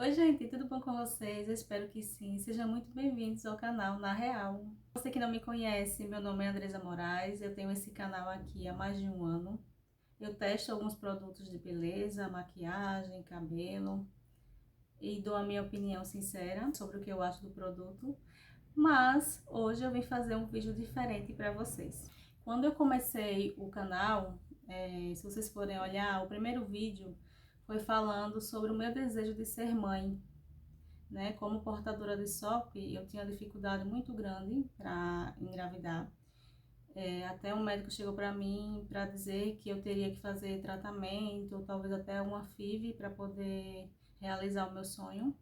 Oi, gente, tudo bom com vocês? Eu espero que sim. Sejam muito bem-vindos ao canal Na Real. Você que não me conhece, meu nome é Andresa Moraes. Eu tenho esse canal aqui há mais de um ano. Eu testo alguns produtos de beleza, maquiagem, cabelo e dou a minha opinião sincera sobre o que eu acho do produto. Mas hoje eu vim fazer um vídeo diferente para vocês. Quando eu comecei o canal, se vocês forem olhar, o primeiro vídeo foi falando sobre o meu desejo de ser mãe, né? Como portadora de SOP, eu tinha dificuldade muito grande para engravidar. Até um médico chegou para mim para dizer que eu teria que fazer tratamento, ou talvez até uma FIV para poder realizar o meu sonho.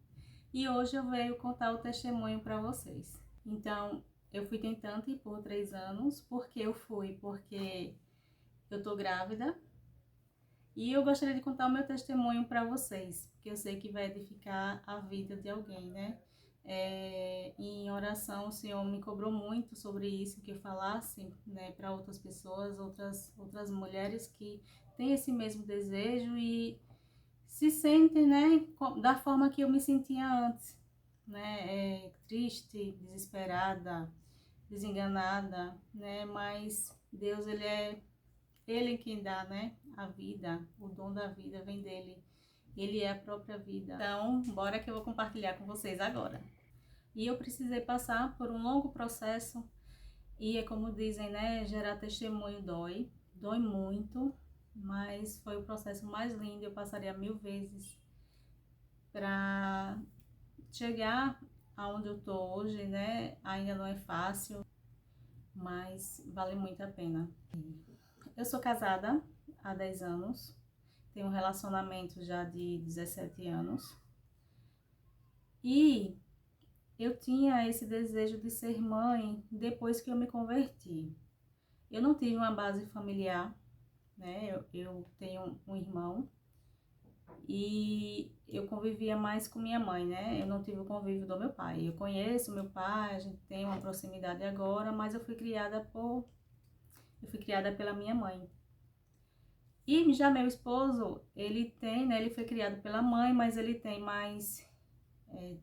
E hoje eu venho contar o testemunho para vocês. Então, eu fui tentante por 3 anos. Por que eu fui? Porque eu tô grávida. E eu gostaria de contar o meu testemunho para vocês, porque eu sei que vai edificar a vida de alguém, né? Em oração, o Senhor me cobrou muito sobre isso, que eu falasse, né, para outras pessoas, outras mulheres que têm esse mesmo desejo e se sentem, né, da forma que eu me sentia antes, né? Triste, desesperada, desenganada, né? Mas Deus, ele quem dá, né, a vida, o dom da vida vem dele. Ele é a própria vida. Então, bora que eu vou compartilhar com vocês agora. E eu precisei passar por um longo processo e é como dizem, né, gerar testemunho dói, dói muito, mas foi o processo mais lindo, eu passaria 1000 vezes para chegar aonde eu tô hoje, né? Ainda não é fácil, mas vale muito a pena. Eu sou casada há 10 anos, tenho um relacionamento já de 17 anos e eu tinha esse desejo de ser mãe depois que eu me converti. Eu não tive uma base familiar, né? Eu tenho um irmão e eu convivia mais com minha mãe, né? Eu não tive o convívio do meu pai. Eu conheço meu pai, a gente tem uma proximidade agora, mas eu fui criada pela minha mãe. E já meu esposo, ele tem, né? Ele foi criado pela mãe, mas ele tem mais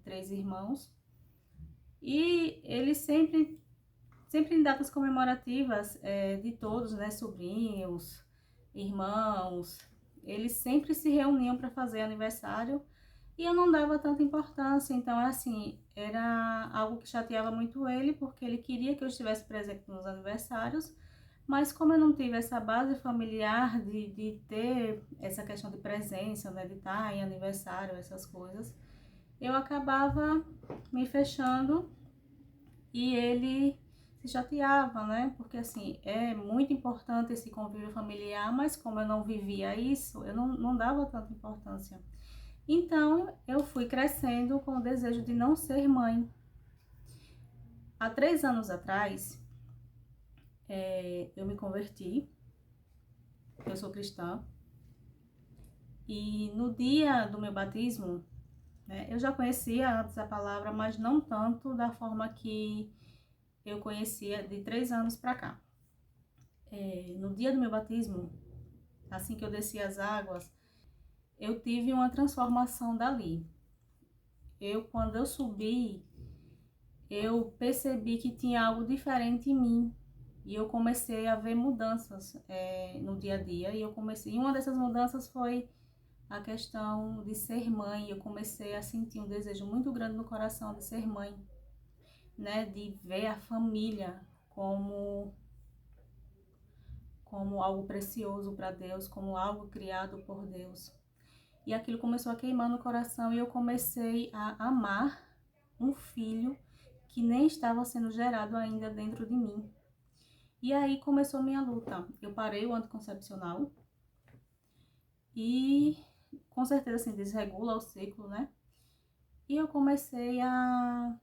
3 irmãos. E ele sempre em datas comemorativas de todos, né? Sobrinhos, irmãos, eles sempre se reuniam para fazer aniversário e eu não dava tanta importância. Então, assim, era algo que chateava muito ele, porque ele queria que eu estivesse presente nos aniversários, mas como eu não tive essa base familiar de ter essa questão de presença, né, de estar em aniversário, essas coisas, eu acabava me fechando e ele se chateava, né? Porque assim, é muito importante esse convívio familiar, mas como eu não vivia isso, eu não dava tanta importância. Então, eu fui crescendo com o desejo de não ser mãe. Há 3 anos atrás, eu me converti, eu sou cristã, e no dia do meu batismo, né, eu já conhecia antes a palavra, mas não tanto da forma que eu conhecia de 3 anos para cá. No dia do meu batismo, assim que eu desci as águas, eu tive uma transformação dali. Quando eu subi, eu percebi que tinha algo diferente em mim. E eu comecei a ver mudanças no dia a dia. E uma dessas mudanças foi a questão de ser mãe. Eu comecei a sentir um desejo muito grande no coração de ser mãe, né? De ver a família como, como algo precioso para Deus, como algo criado por Deus. E aquilo começou a queimar no coração e eu comecei a amar um filho que nem estava sendo gerado ainda dentro de mim. E aí começou minha luta. Eu parei o anticoncepcional e com certeza assim desregula o ciclo, né? E eu comecei a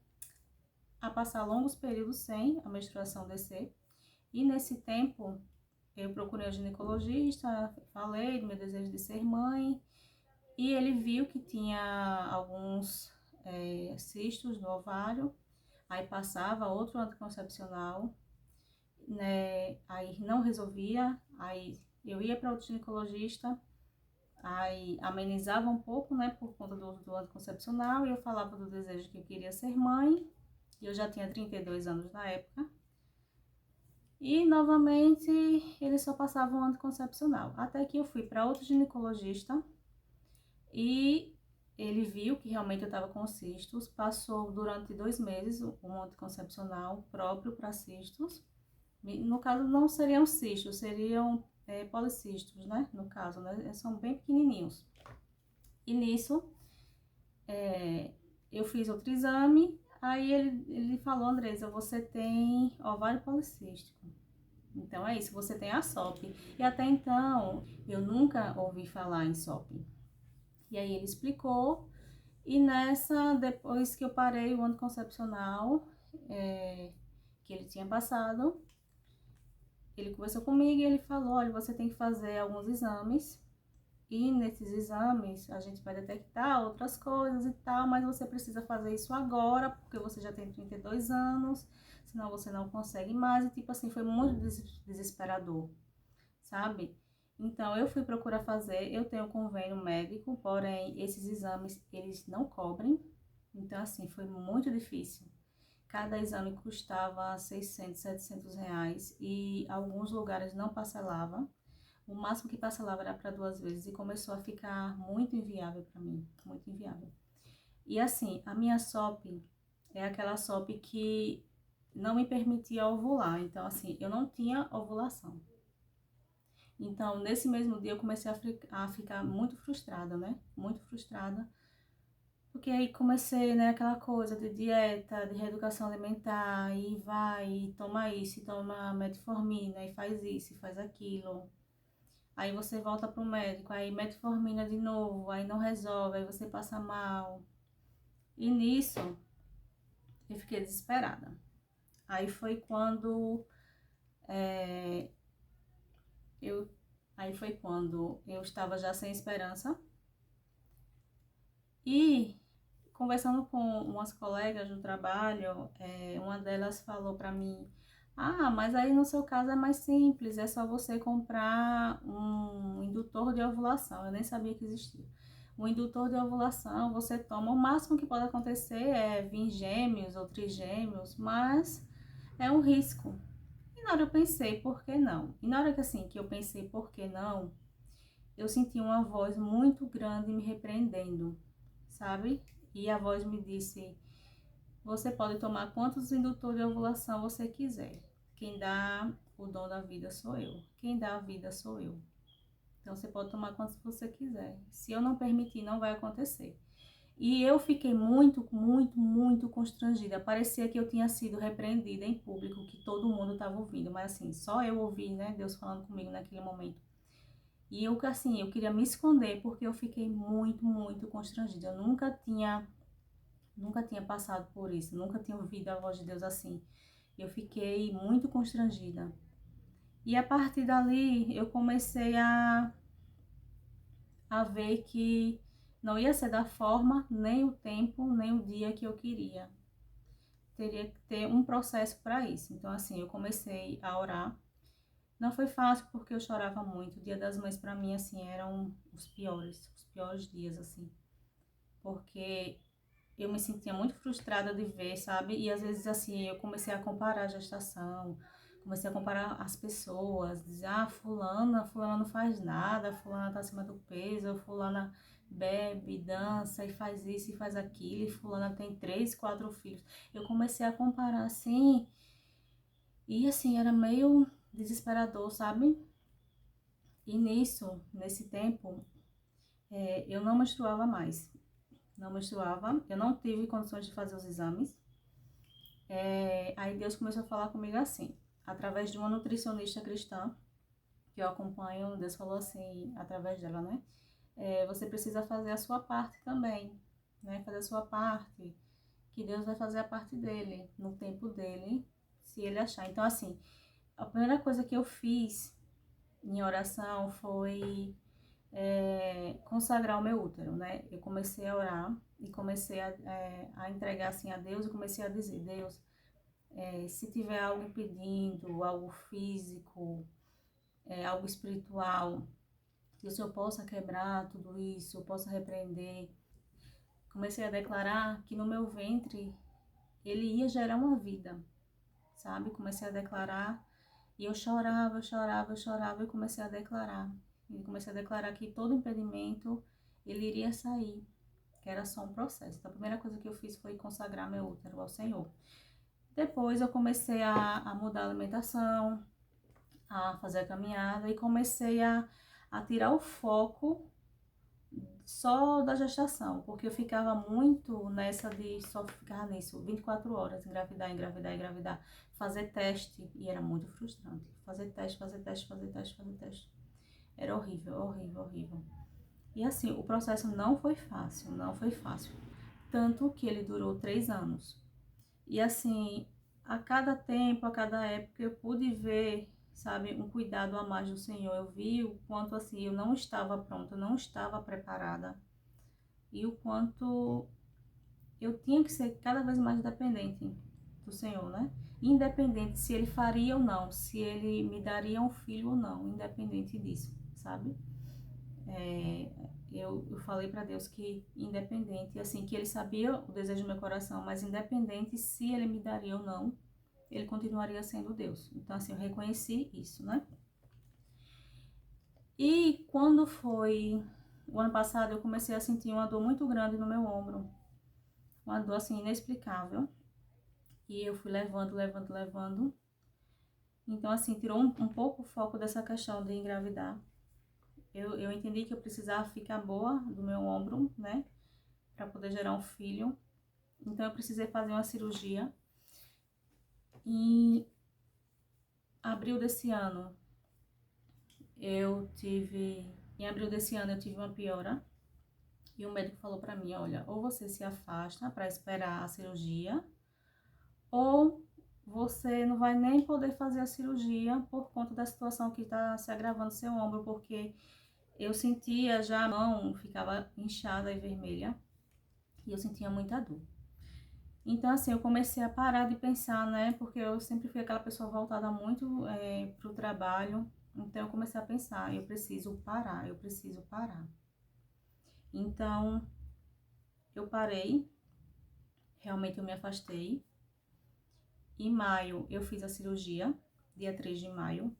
passar longos períodos sem a menstruação descer. E nesse tempo eu procurei um ginecologista, falei do meu desejo de ser mãe e ele viu que tinha alguns cistos no ovário. Aí passava outro anticoncepcional, né? Aí não resolvia, aí eu ia para outro ginecologista, aí amenizava um pouco, né, por conta do anticoncepcional, e eu falava do desejo que eu queria ser mãe, e eu já tinha 32 anos na época, e novamente eles só passavam anticoncepcional, até que eu fui para outro ginecologista, e ele viu que realmente eu estava com cistos, passou durante 2 meses um anticoncepcional próprio para cistos. No caso, não seriam cistos, seriam policistos, né? No caso, né? Eles são bem pequenininhos. E nisso, eu fiz outro exame, aí ele falou, Andresa, você tem ovário policístico. Então é isso, você tem a SOP. E até então, eu nunca ouvi falar em SOP. E aí ele explicou, e nessa, depois que eu parei o anticoncepcional, que ele tinha passado, ele conversou comigo e ele falou, olha, você tem que fazer alguns exames, e nesses exames a gente vai detectar outras coisas e tal, mas você precisa fazer isso agora, porque você já tem 32 anos, senão você não consegue mais, e tipo assim, foi muito desesperador, sabe? Então eu fui procurar fazer, eu tenho convênio médico, porém esses exames eles não cobrem, então assim, foi muito difícil. Cada exame custava 600, 700 reais e alguns lugares não parcelava. O máximo que parcelava era para 2 vezes e começou a ficar muito inviável para mim, muito inviável. E assim, a minha SOP é aquela SOP que não me permitia ovular, então assim, eu não tinha ovulação. Então, nesse mesmo dia eu comecei a ficar muito frustrada, né? Muito frustrada. Porque aí comecei, né, aquela coisa de dieta, de reeducação alimentar, e vai, e toma isso, e toma metformina, e faz isso, e faz aquilo. Aí você volta pro médico, aí metformina de novo, aí não resolve, aí você passa mal. E nisso, eu fiquei desesperada. Aí foi quando eu, aí foi quando eu estava já sem esperança. E conversando com umas colegas do trabalho, uma delas falou para mim, ah, mas aí no seu caso é mais simples, é só você comprar um indutor de ovulação. Eu nem sabia que existia. O indutor de ovulação, você toma, o máximo que pode acontecer é vir gêmeos ou trigêmeos, mas é um risco. E na hora eu pensei, por que não? E na hora que assim, que eu pensei, por que não? Eu senti uma voz muito grande me repreendendo, sabe? E a voz me disse, você pode tomar quantos indutores de ovulação você quiser. Quem dá o dom da vida sou eu. Quem dá a vida sou eu. Então você pode tomar quantos você quiser. Se eu não permitir, não vai acontecer. E eu fiquei muito, muito, muito constrangida. Parecia que eu tinha sido repreendida em público, que todo mundo estava ouvindo. Mas assim, só eu ouvi, né? Deus falando comigo naquele momento. E eu, assim, eu queria me esconder porque eu fiquei muito, muito constrangida. Eu nunca tinha passado por isso, nunca tinha ouvido a voz de Deus assim. Eu fiquei muito constrangida. E a partir dali eu comecei a ver que não ia ser da forma, nem o tempo, nem o dia que eu queria. Teria que ter um processo para isso. Então, assim, eu comecei a orar. Não foi fácil porque eu chorava muito. O Dia das Mães para mim, assim, eram os piores dias, assim. Porque eu me sentia muito frustrada de ver, sabe? E às vezes, assim, eu comecei a comparar a gestação, comecei a comparar as pessoas, dizer, ah, fulana não faz nada, fulana tá acima do peso, fulana bebe, dança e faz isso e faz aquilo, e fulana tem 3, 4 filhos. Eu comecei a comparar assim, e assim, era meio desesperador, sabe? E nisso, nesse tempo, eu não menstruava mais. Não menstruava, eu não tive condições de fazer os exames. Aí Deus começou a falar comigo assim, através de uma nutricionista cristã, que eu acompanho, Deus falou assim, através dela, né? Você precisa fazer a sua parte também, né? Fazer a sua parte, que Deus vai fazer a parte dele, no tempo dele, se ele achar. Então, assim, a primeira coisa que eu fiz em oração foi consagrar o meu útero, né? Eu comecei a orar e comecei a entregar assim a Deus e comecei a dizer, Deus, se tiver algo impedindo, algo físico, algo espiritual, que o Senhor possa quebrar tudo isso, eu possa repreender. Comecei a declarar que no meu ventre ele ia gerar uma vida, sabe? Comecei a declarar e eu chorava, eu chorava, eu chorava e comecei a declarar. E comecei a declarar que todo impedimento ele iria sair, que era só um processo. Então, a primeira coisa que eu fiz foi consagrar meu útero ao Senhor. Depois eu comecei a mudar a alimentação, a fazer a caminhada e comecei a tirar o foco só da gestação, porque eu ficava muito nessa de só ficar nisso, 24 horas, engravidar, engravidar, engravidar, fazer teste, e era muito frustrante. Fazer teste, fazer teste, fazer teste, fazer teste. Era horrível, horrível, horrível. E assim, o processo não foi fácil, não foi fácil. Tanto que ele durou 3 anos. E assim, a cada tempo, a cada época, eu pude ver, sabe, um cuidado a mais do Senhor. Eu vi o quanto assim, eu não estava pronta, eu não estava preparada. E o quanto eu tinha que ser cada vez mais dependente do Senhor, né? Independente se Ele faria ou não, se Ele me daria um filho ou não, independente disso, sabe? Eu falei para Deus que independente, assim, que Ele sabia o desejo do meu coração, mas independente se Ele me daria ou não, Ele continuaria sendo Deus. Então, assim, eu reconheci isso, né? E quando foi o ano passado, eu comecei a sentir uma dor muito grande no meu ombro, uma dor, assim, inexplicável. E eu fui levando, levando, levando. Então, assim, tirou um pouco o foco dessa questão de engravidar. Eu entendi que eu precisava ficar boa do meu ombro, né? Para poder gerar um filho. Então, eu precisei fazer uma cirurgia. Em abril desse ano, Em abril desse ano, eu tive uma piora. E o médico falou para mim, olha, ou você se afasta para esperar a cirurgia, ou você não vai nem poder fazer a cirurgia por conta da situação que está se agravando seu ombro, porque eu sentia já a mão ficava inchada e vermelha e eu sentia muita dor. Então, assim, eu comecei a parar de pensar, né? Porque eu sempre fui aquela pessoa voltada muito para o trabalho. Então, eu comecei a pensar, eu preciso parar, eu preciso parar. Então, eu parei, realmente eu me afastei. Em maio, eu fiz a cirurgia, dia 3 de maio.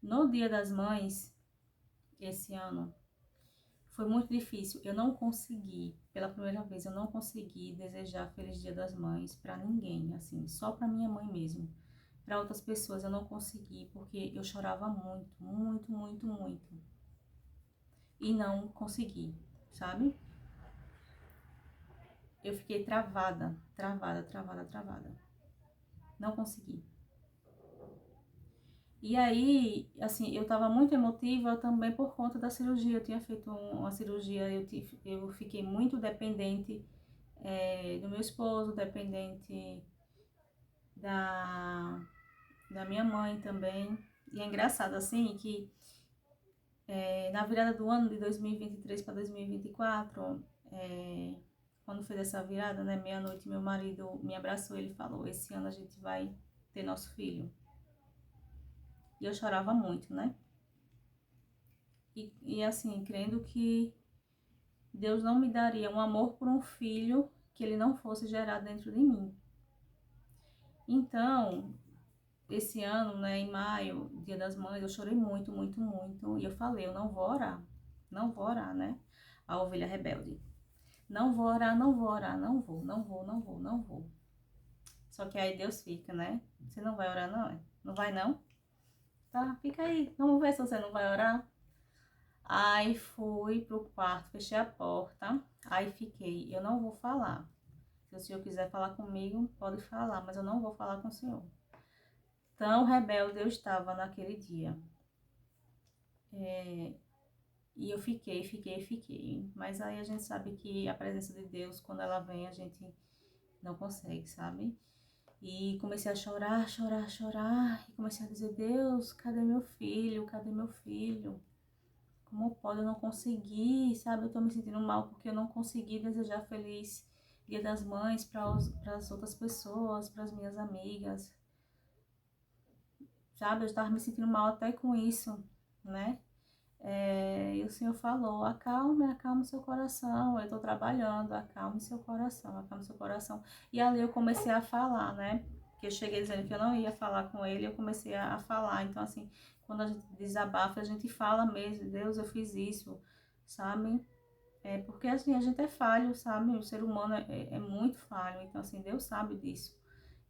No Dia das Mães, esse ano, foi muito difícil. Eu não consegui, pela primeira vez, eu não consegui desejar Feliz Dia das Mães para ninguém, assim, só para minha mãe mesmo. Para outras pessoas eu não consegui, porque eu chorava muito, muito, muito, muito. E não consegui, sabe? Eu fiquei travada, travada, travada, travada. Não consegui. E aí, assim, eu tava muito emotiva também por conta da cirurgia. Eu tinha feito uma cirurgia, eu fiquei muito dependente do meu esposo, dependente da, da minha mãe também. E é engraçado, assim, que na virada do ano de 2023 para 2024, quando fez essa virada, né, meia-noite, meu marido me abraçou e ele falou, esse ano a gente vai ter nosso filho. E eu chorava muito, né? E assim, crendo que Deus não me daria um amor por um filho que ele não fosse gerado dentro de mim. Então, esse ano, né, em maio, Dia das Mães, eu chorei muito, muito, muito. E eu falei, eu não vou orar, né? A ovelha rebelde. Não vou orar, não vou orar, não vou, não vou, não vou, não vou. Só que aí Deus fica, né? Você não vai orar, não? Não vai, não? Tá, fica aí. Vamos ver se você não vai orar. Aí fui pro quarto, fechei a porta, aí fiquei, eu não vou falar. Se o senhor quiser falar comigo, pode falar, mas eu não vou falar com o senhor. Tão rebelde eu estava naquele dia. E eu fiquei. Mas aí a gente sabe que a presença de Deus, quando ela vem, a gente não consegue, sabe? E comecei a chorar, chorar, chorar. E comecei a dizer, Deus, cadê meu filho? Cadê meu filho? Como pode eu não conseguir, sabe? Eu tô me sentindo mal porque eu não consegui desejar feliz Dia das Mães para as outras pessoas, para as minhas amigas, sabe? Eu estava me sentindo mal até com isso, né? E o Senhor falou, acalme seu coração, eu estou trabalhando, acalme seu coração, acalme seu coração. E ali eu comecei a falar, né? Porque eu cheguei dizendo que eu não ia falar com ele, eu comecei a falar. Então, assim, quando a gente desabafa, a gente fala mesmo, Deus, eu fiz isso, sabe? Porque, assim, a gente é falho, sabe? O ser humano é muito falho, então, assim, Deus sabe disso.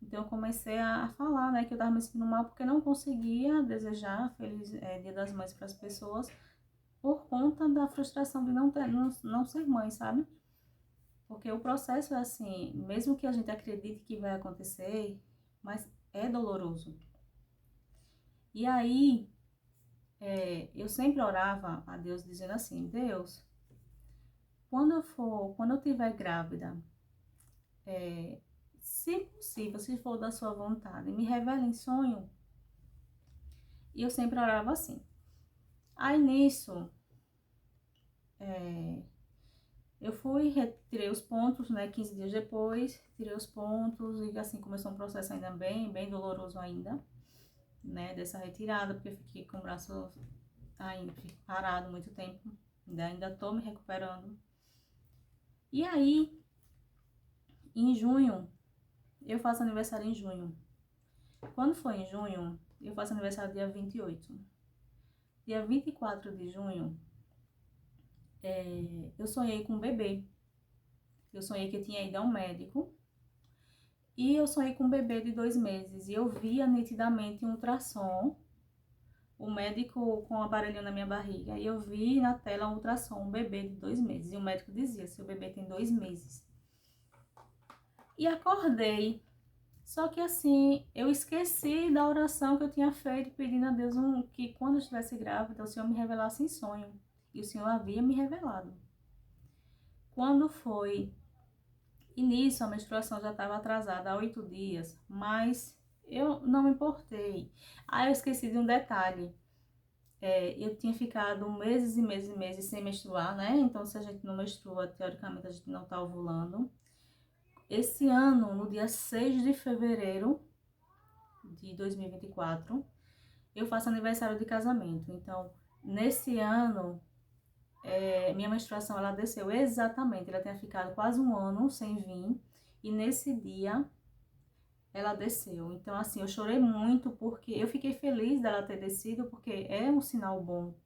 Então, eu comecei a falar, né, que eu estava me sentindo mal porque não conseguia desejar feliz Dia das Mães para as pessoas, por conta da frustração de não ser mãe, sabe? Porque o processo é assim, mesmo que a gente acredite que vai acontecer, mas é doloroso. E aí, eu sempre orava a Deus dizendo assim, Deus, quando eu estiver grávida, se possível, se for da sua vontade, me revela em sonho. E eu sempre orava assim. Aí nisso, eu fui, retirei os pontos, né, 15 dias depois, tirei os pontos e assim começou um processo ainda bem doloroso ainda, né, dessa retirada, porque eu fiquei com o braço ainda parado muito tempo, ainda tô me recuperando. E aí, em junho, eu faço aniversário em junho. Quando foi em junho, eu faço aniversário dia 28. Dia 24 de junho, eu sonhei com um bebê. Eu sonhei que eu tinha ido a um médico. E eu sonhei com um bebê de 2 meses e eu via nitidamente um ultrassom, o médico com o aparelho na minha barriga, e eu vi na tela um ultrassom, um bebê de 2 meses. E o médico dizia, seu bebê tem 2 meses. E acordei, só que assim, eu esqueci da oração que eu tinha feito, pedindo a Deus que quando eu estivesse grávida, o Senhor me revelasse em sonho. E o Senhor havia me revelado. Quando foi E nisso a menstruação já estava atrasada há 8 dias, mas eu não me importei. Aí eu esqueci de um detalhe. Eu tinha ficado meses e meses e meses sem menstruar, né? Então, se a gente não menstrua, teoricamente a gente não tá ovulando. Esse ano, no dia 6 de fevereiro de 2024, eu faço aniversário de casamento. Então, nesse ano, minha menstruação ela desceu exatamente. Ela tinha ficado quase um ano sem vir. E nesse dia ela desceu. Então, assim, eu chorei muito porque eu fiquei feliz dela ter descido, porque é um sinal bom,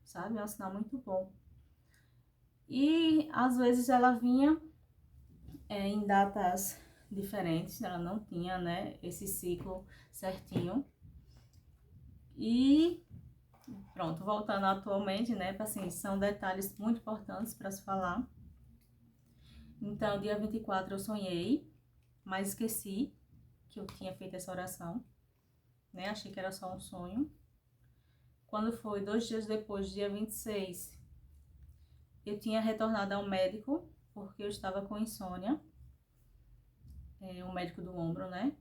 sabe? É um sinal muito bom. E às vezes ela vinha em datas diferentes, ela não tinha, né, esse ciclo certinho. E pronto, voltando atualmente, né, assim, são detalhes muito importantes para se falar. Então, dia 24 eu sonhei, mas esqueci que eu tinha feito essa oração, né? Achei que era só um sonho. Quando foi 2 dias depois, dia 26, eu tinha retornado ao médico, porque eu estava com insônia. O médico do ombro, né?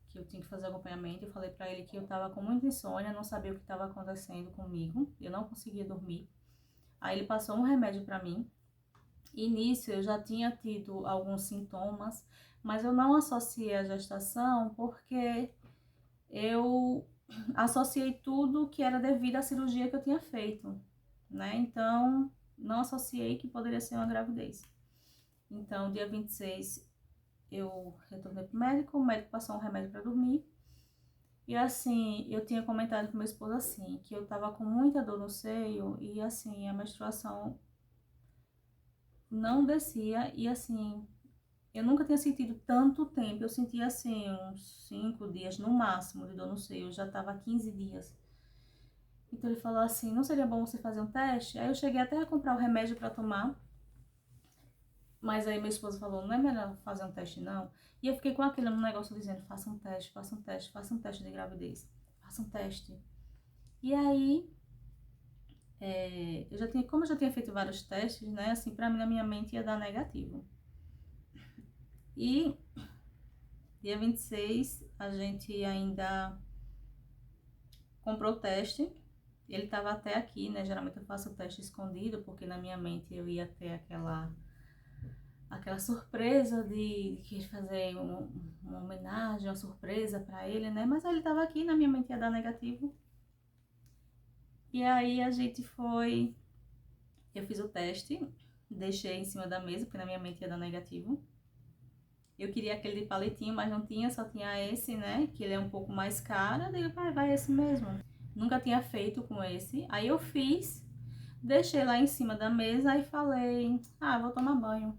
Que eu tinha que fazer acompanhamento. Eu falei pra ele que eu estava com muita insônia, não sabia o que estava acontecendo comigo. Eu não conseguia dormir. Aí ele passou um remédio pra mim. E nisso eu já tinha tido alguns sintomas, mas eu não associei a gestação porque eu associei tudo que era devido à cirurgia que eu tinha feito, né? Então, não associei que poderia ser uma gravidez. Então, dia 26, eu retornei pro médico, o médico passou um remédio para dormir. E assim, eu tinha comentado com meu esposo assim, que eu tava com muita dor no seio e assim, a menstruação não descia e assim, eu nunca tinha sentido tanto tempo. Eu sentia assim, uns 5 dias no máximo de dor no seio, eu já tava 15 dias. Então ele falou assim, não seria bom você fazer um teste? Aí eu cheguei até a comprar o remédio para tomar, mas aí meu esposo falou, não é melhor fazer um teste não? E eu fiquei com aquele negócio dizendo, faça um teste, faça um teste, faça um teste de gravidez, faça um teste. E aí, como eu já tinha feito vários testes, né, assim, pra mim na minha mente ia dar negativo. E dia 26 a gente ainda comprou o teste. Ele tava até aqui, né? Geralmente eu faço o teste escondido, porque na minha mente eu ia ter aquela surpresa de que fazer uma homenagem, uma surpresa para ele, né? Mas ele tava aqui, na minha mente ia dar negativo. E aí a gente foi, eu fiz o teste, deixei em cima da mesa, porque na minha mente ia dar negativo. Eu queria aquele de palitinho, mas não tinha, só tinha esse, né? Que ele é um pouco mais caro. Eu digo, vai esse mesmo. Nunca tinha feito com esse. Aí eu fiz, deixei lá em cima da mesa e falei, vou tomar banho.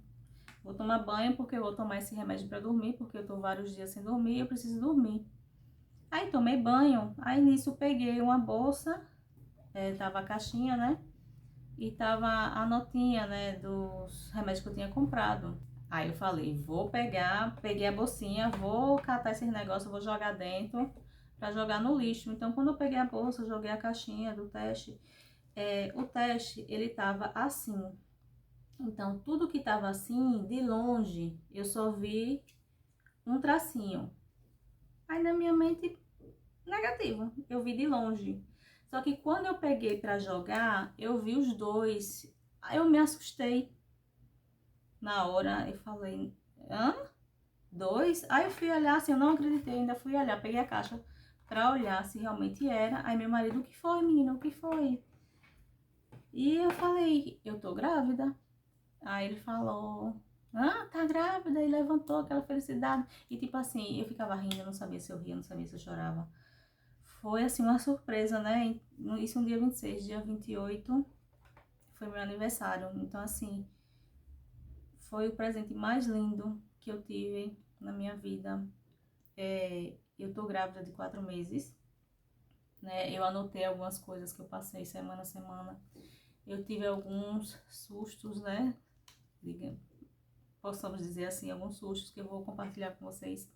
Vou tomar banho porque eu vou tomar esse remédio para dormir, porque eu tô vários dias sem dormir e eu preciso dormir. Aí tomei banho, aí nisso peguei uma bolsa, tava a caixinha, né? E tava a notinha, né, dos remédios que eu tinha comprado. Aí eu falei, vou pegar, peguei a bolsinha, vou catar esses negócios, vou jogar dentro para jogar no lixo. Então, quando eu peguei a bolsa, joguei a caixinha do teste, o teste, ele tava assim. Então, tudo que tava assim, de longe, eu só vi um tracinho. Aí na minha mente, negativo, eu vi de longe. Só que quando eu peguei para jogar, eu vi os dois. Aí eu me assustei. Na hora eu falei, hã? Dois? Aí eu fui olhar, assim, eu não acreditei, ainda fui olhar, peguei a caixa pra olhar se realmente era. Aí meu marido, o que foi, menina? O que foi? E eu falei, eu tô grávida. Aí ele falou, tá grávida? E levantou aquela felicidade. E tipo assim, eu ficava rindo, eu não sabia se eu ria, não sabia se eu chorava. Foi assim uma surpresa, né? Isso um dia 26, dia 28 foi meu aniversário. Então assim, foi o presente mais lindo que eu tive na minha vida. Eu tô grávida de 4 meses, né? Eu anotei algumas coisas que eu passei semana a semana. Eu tive alguns sustos, né? Possamos dizer assim, alguns sustos que eu vou compartilhar com vocês.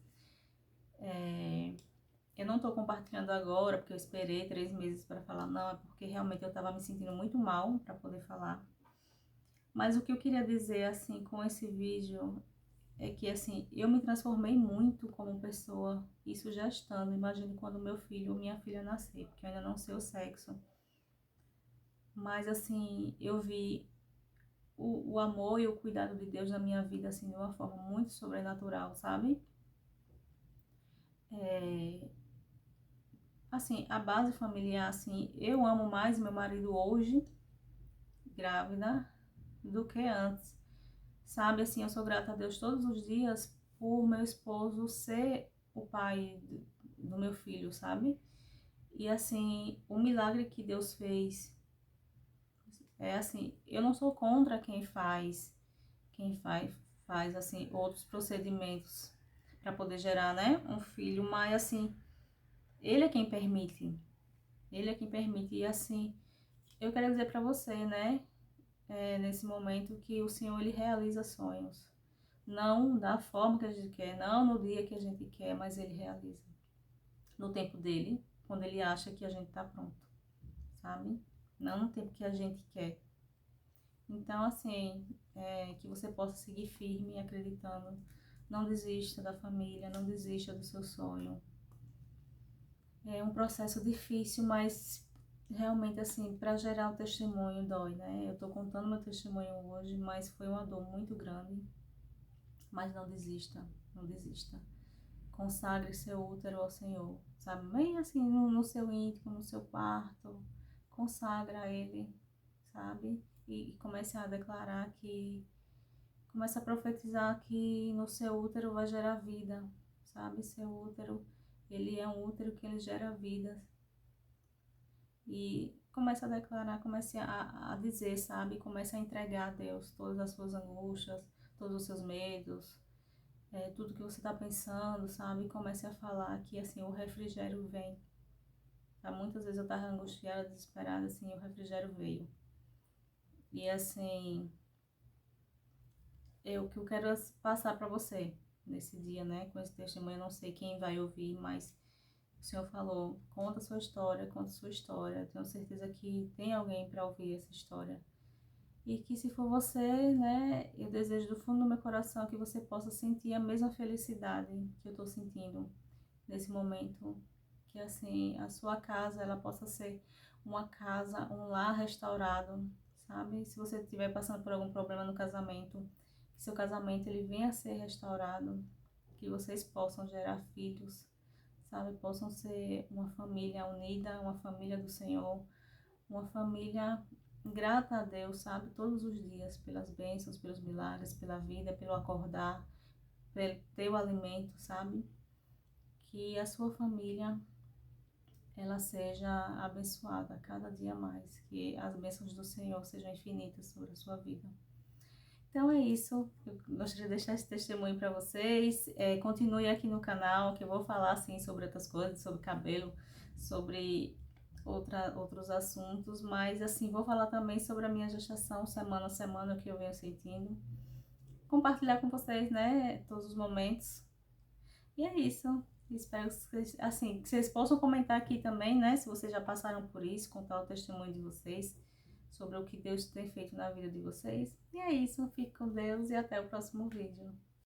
Eu não tô compartilhando agora, porque eu esperei 3 meses para falar, não, é porque realmente eu tava me sentindo muito mal para poder falar. Mas o que eu queria dizer, assim, com esse vídeo é que, assim, eu me transformei muito como pessoa, isso já estando, imagine quando meu filho ou minha filha nascer, porque eu ainda não sei o sexo. Mas, assim, eu vi o amor e o cuidado de Deus na minha vida, assim, de uma forma muito sobrenatural, sabe? Assim, a base familiar, assim, eu amo mais meu marido hoje, grávida, do que antes. Sabe, assim, eu sou grata a Deus todos os dias por meu esposo ser o pai do meu filho, sabe? E assim, o milagre que Deus fez é assim, eu não sou contra quem faz assim outros procedimentos para poder gerar, né, um filho, mas assim, ele é quem permite. Ele é quem permite e assim, eu quero dizer para você, né, nesse momento que o Senhor ele realiza sonhos. Não da forma que a gente quer, não no dia que a gente quer, mas ele realiza. No tempo dele, quando ele acha que a gente tá pronto, sabe? Não no tempo que a gente quer. Então, assim, que você possa seguir firme, acreditando. Não desista da família, não desista do seu sonho. É um processo difícil, mas realmente, assim, para gerar o testemunho dói, né? Eu tô contando meu testemunho hoje, mas foi uma dor muito grande. Mas não desista, não desista. Consagre seu útero ao Senhor, sabe? Bem assim, no seu íntimo, no seu quarto, consagra a Ele, sabe? E comece a declarar que, comece a profetizar que no seu útero vai gerar vida, sabe? Seu útero, ele é um útero que ele gera vida. E comece a declarar, comece a dizer, sabe? Comece a entregar a Deus todas as suas angústias, todos os seus medos, tudo que você está pensando, sabe? Comece a falar que, assim, o refrigério vem. Tá? Muitas vezes eu estava angustiada, desesperada, assim, o refrigério veio. E, assim, o que eu quero passar para você nesse dia, né? Com esse testemunho, eu não sei quem vai ouvir, mas o Senhor falou, conta a sua história, conta a sua história. Eu tenho certeza que tem alguém para ouvir essa história. E que se for você, né, eu desejo do fundo do meu coração que você possa sentir a mesma felicidade que eu estou sentindo nesse momento, que assim, a sua casa, ela possa ser uma casa, um lar restaurado, sabe? Se você estiver passando por algum problema no casamento, que seu casamento ele venha a ser restaurado, que vocês possam gerar filhos, sabe? Possam ser uma família unida, uma família do Senhor, uma família grata a Deus, sabe? Todos os dias, pelas bênçãos, pelos milagres, pela vida, pelo acordar, pelo ter o alimento, sabe? Que a sua família, ela seja abençoada cada dia mais, que as bênçãos do Senhor sejam infinitas sobre a sua vida. Então é isso, eu gostaria de deixar esse testemunho para vocês. Continue aqui no canal, que eu vou falar assim sobre outras coisas, sobre cabelo, sobre outros assuntos, mas assim, vou falar também sobre a minha gestação, semana a semana, o que eu venho sentindo. Compartilhar com vocês, né, todos os momentos. E é isso. Espero que vocês, assim, que vocês possam comentar aqui também, né, se vocês já passaram por isso, contar o testemunho de vocês, sobre o que Deus tem feito na vida de vocês. E é isso, fique com Deus e até o próximo vídeo.